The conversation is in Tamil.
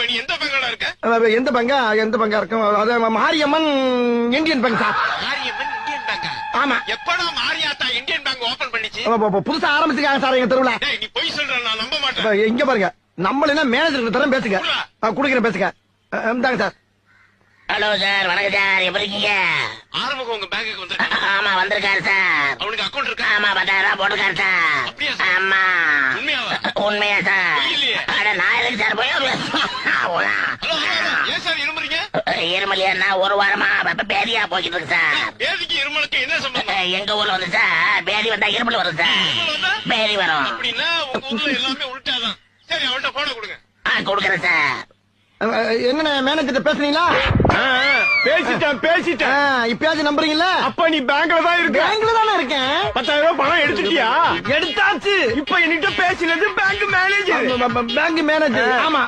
இப்ப நீ எந்த பங்கோட இருக்க? எந்த பங்கா இருக்கும்? அது Mariamman Indian bank sir. Mariamman Indian பேங்கா? ஆமா. எப்படா மாரியாத்தா இந்தியன் பேங்க் ஓபன் பண்ணிச்சு? புதுசா ஆரம்பிச்சிருக்காங்க சார் எங்க தெருவுல. டேய் நீ பொய் சொல்ற, நான் நம்ப மாட்டேன். இங்க பாருங்க, நம்மள என்ன மேனேஜர் தரம் பேசுங்க. குடுக்கிறேன் பேசுங்க. இந்தாங்க சார். ஹலோ சார், வணக்கம் சார், எப்படி இருக்கீங்க? ஆரம்பம் உங்க பேங்குக்கு வந்திருக்காங்க. ஆமா வந்திருக்காரு சார். அவனுக்கு அக்கௌண்ட் இருக்கா? ஆமா 10,000 போட்டுருக்காரு சார். அப்படியா சார்? ஆமா. உண்மையாவா? உண்மையா சார்? இல்லையே. அட நான் எதுக்கு சார் போய் ஹலோ, ஏன் சார் இருமுறீங்க? இருமலியா ஒரு வாரமா பேதியா போய்கிட்டு இருக்கு சார். பேதிக்கு இருமலுக்கு என்ன சம்பந்தம்? எங்க ஊர்ல வந்து சார் பேதி வந்தா இருமல் வரும் சார். பேதி வரும். அப்படின்னா உங்க ஊர்ல எல்லாமே உள்டாதான். சரி அவன்கிட்ட போன கொடுங்க. கொடுக்கறேன் சார். என்ன மேனேஜர் பேசுறீங்களா? பேசிட்டேன். இப்பயாச்சும் நம்புறீங்களா? அப்ப நீ பேங்க்ல தான் இருக்க. பேங்க்ல தானே இருக்கேன். 10,000 ரூபாய் பணம் எடுத்துட்டியா? எடுத்தாச்சு. இப்ப என்கிட்ட பேசினது பேங்க் மேனேஜர். Bank manager. ஆமா.